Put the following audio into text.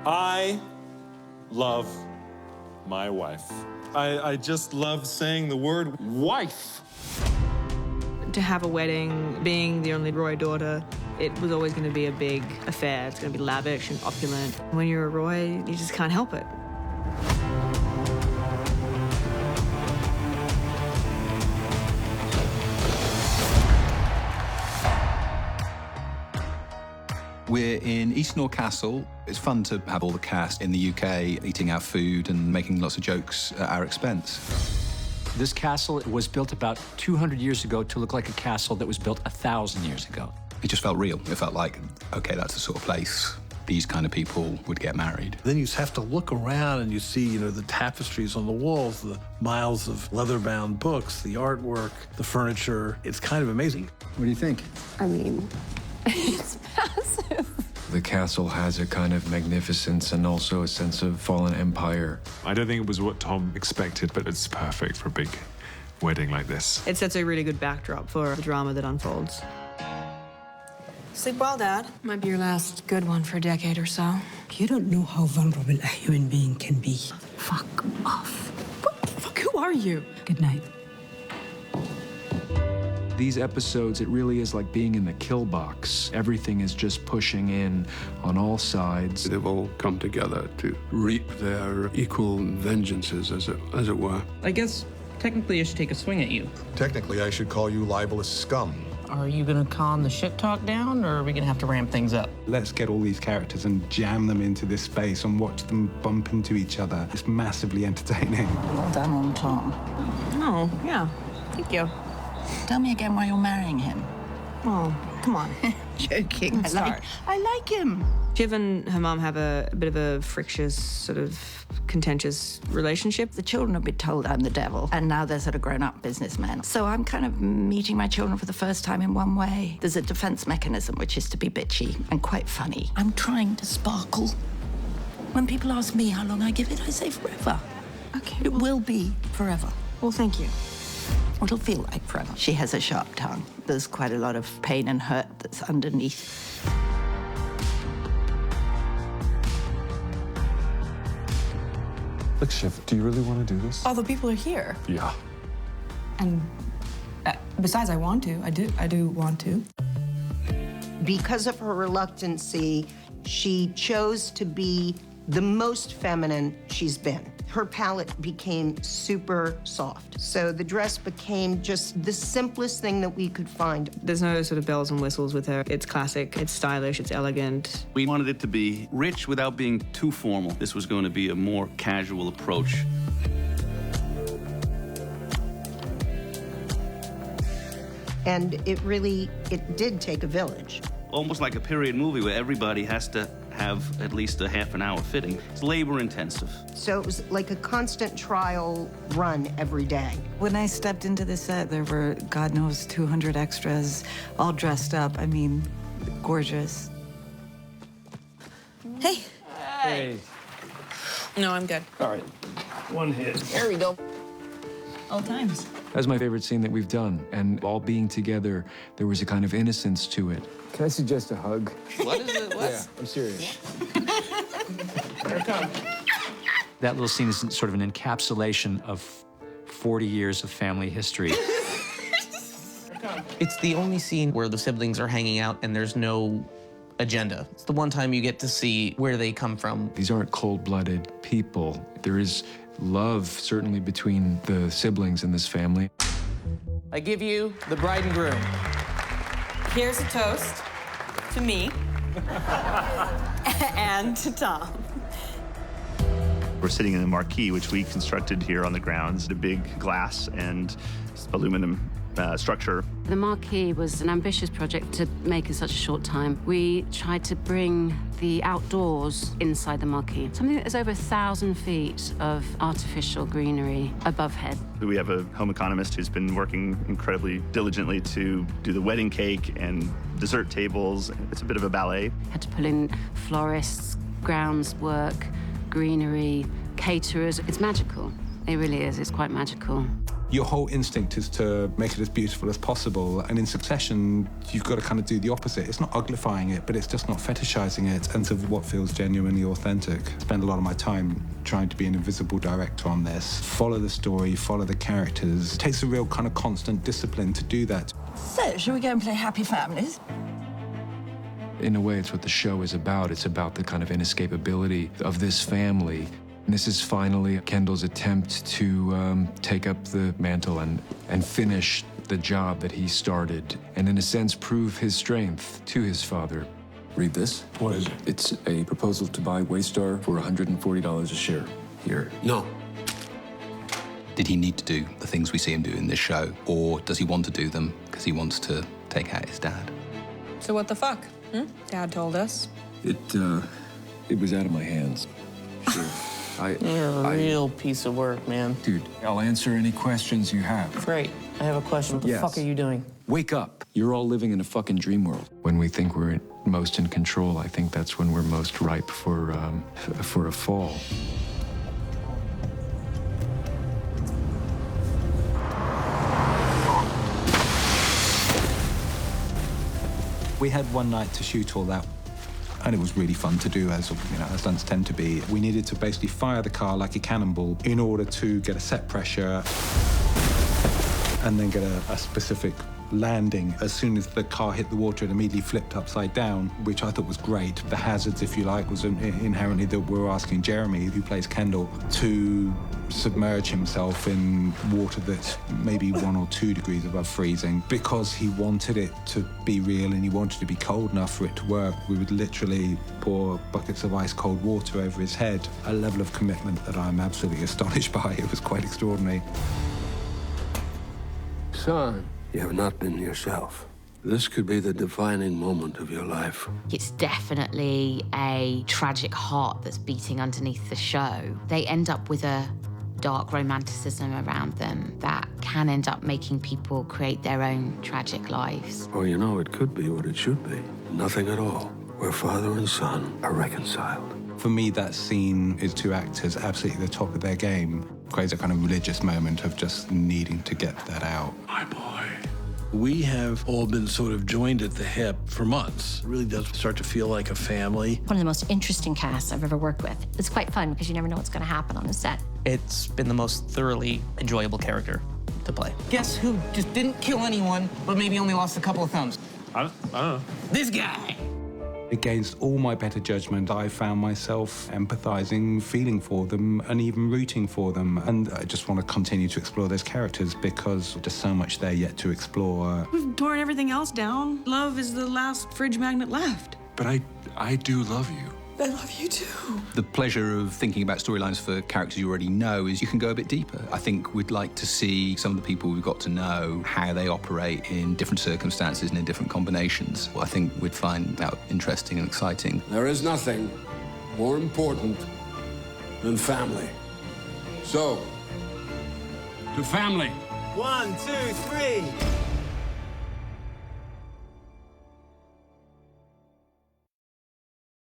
I love my wife. I just love saying the word wife. To have a wedding, being the only Roy daughter, it was always going to be a big affair. It's going to be lavish and opulent. When you're a Roy, you just can't help it. We're in Eastnor Castle. It's fun to have all the cast in the UK eating our food and making lots of jokes at our expense. This castle was built about 200 years ago to look like a castle that was built 1,000 years ago. It just felt real. It felt like, okay, that's the sort of place these kind of people would get married. Then you just have to look around and you see, you know, the tapestries on the walls, the miles of leather-bound books, the artwork, the furniture. It's kind of amazing. What do you think? I mean, it's massive. The castle has a kind of magnificence and also a sense of fallen empire. I don't think it was what Tom expected, but it's perfect for a big wedding like this. It sets a really good backdrop for the drama that unfolds. Sleep well, Dad. Might be your last good one for a decade or so. You don't know how vulnerable a human being can be. Fuck off. What the fuck? Who are you? Good night. These episodes, it really is like being in the kill box. Everything is just pushing in on all sides. They've all come together to reap their equal vengeances, as it were. I guess technically I should take a swing at you. Technically, I should call you libelous scum. Are you gonna calm the shit talk down, or are we gonna have to ramp things up? Let's get all these characters and jam them into this space and watch them bump into each other. It's massively entertaining. Well done on Tom. Oh, yeah. Thank you. Tell me again why you're marrying him. Oh, come on. Joking. I like him. Shiv and her mom have a bit of a frictious, sort of contentious relationship. The children have been told I'm the devil, and now they're sort of grown-up businessmen. So I'm kind of meeting my children for the first time in one way. There's a defense mechanism, which is to be bitchy and quite funny. I'm trying to sparkle. When people ask me how long I give it, I say forever. Okay. It will be forever. Well, thank you. It'll feel like forever. She has a sharp tongue. There's quite a lot of pain and hurt that's underneath. Look, Shiv, do you really want to do this? All the people are here. Yeah. And besides, I want to. I do want to. Because of her reluctancy, she chose to be the most feminine she's been. Her palette became super soft. So the dress became just the simplest thing that we could find. There's no sort of bells and whistles with her. It's classic, it's stylish, it's elegant. We wanted it to be rich without being too formal. This was going to be a more casual approach. And it did take a village. Almost like a period movie where everybody has to have at least a half an hour fitting. It's labor intensive. So it was like a constant trial run every day. When I stepped into the set, there were, God knows, 200 extras, all dressed up. I mean, gorgeous. Hey. Hey. No, I'm good. All right. One hit. There we go. Old times. That's my favorite scene that we've done. And all being together, there was a kind of innocence to it. Can I suggest a hug? What is it? What? Yeah, I'm serious. Here it comes. That little scene is sort of an encapsulation of 40 years of family history. It's the only scene where the siblings are hanging out and there's no agenda. It's the one time you get to see where they come from. These aren't cold-blooded people. There is love, certainly, between the siblings in this family. I give you the bride and groom. Here's a toast to me and to Tom. We're sitting in the marquee, which we constructed here on the grounds, a big glass and aluminum structure. The marquee was an ambitious project to make in such a short time. We tried to bring the outdoors inside the marquee. Something that is over 1,000 feet of artificial greenery above head. We have a home economist who's been working incredibly diligently to do the wedding cake and dessert tables. It's a bit of a ballet. Had to pull in florists, grounds work, greenery, caterers. It's magical. It really is. It's quite magical. your whole instinct is to make it as beautiful as possible. And in Succession, you've got to kind of do the opposite. It's not uglifying it, but it's just not fetishizing it into what feels genuinely authentic. I spend a lot of my time trying to be an invisible director on this. Follow the story, follow the characters. It takes a real kind of constant discipline to do that. So, shall we go and play Happy Families? In a way, it's what the show is about. It's about the kind of inescapability of this family. And this is finally Kendall's attempt to take up the mantle and finish the job that he started, and in a sense, prove his strength to his father. Read this. What is it? It's a proposal to buy Waystar for $140 a share. Here. No. Did he need to do the things we see him do in this show, or does he want to do them because he wants to take out his dad? So what the fuck? Dad told us. It was out of my hands. Sure. You're a real piece of work, man. Dude, I'll answer any questions you have. Great. I have a question. What the fuck are you doing? Wake up. You're all living in a fucking dream world. When we think we're most in control, I think that's when we're most ripe for a fall. We had one night to shoot all that, and it was really fun to do, as stunts tend to be. We needed to basically fire the car like a cannonball in order to get a set pressure and then get a specific landing. As soon as the car hit the water, it immediately flipped upside down, which I thought was great. The hazards, if you like, was inherently that we're asking Jeremy, who plays Kendall, to submerge himself in water that's maybe 1 or 2 degrees above freezing, because he wanted it to be real and he wanted to be cold enough for it to work. We would literally pour buckets of ice cold water over his head, a level of commitment that I'm absolutely astonished by. It was quite extraordinary. Son, you have not been yourself. This could be the defining moment of your life. It's definitely a tragic heart that's beating underneath the show. They end up with a dark romanticism around them that can end up making people create their own tragic lives. Or, it could be what it should be. Nothing at all, where father and son are reconciled. For me, that scene is 2 actors absolutely at the top of their game. Creates a kind of religious moment of just needing to get that out. My boy. We have all been sort of joined at the hip for months. It really does start to feel like a family. One of the most interesting casts I've ever worked with. It's quite fun because you never know what's going to happen on the set. It's been the most thoroughly enjoyable character to play. Guess who just didn't kill anyone, but maybe only lost a couple of thumbs? I don't know. This guy! Against all my better judgment, I found myself empathizing, feeling for them, and even rooting for them. And I just want to continue to explore those characters because there's so much there yet to explore. We've torn everything else down. Love is the last fridge magnet left. But I do love you. I love you too. The pleasure of thinking about storylines for characters you already know is you can go a bit deeper. I think we'd like to see some of the people we've got to know, how they operate in different circumstances and in different combinations. I think we'd find that interesting and exciting. There is nothing more important than family. So, to family. 1, 2, 3.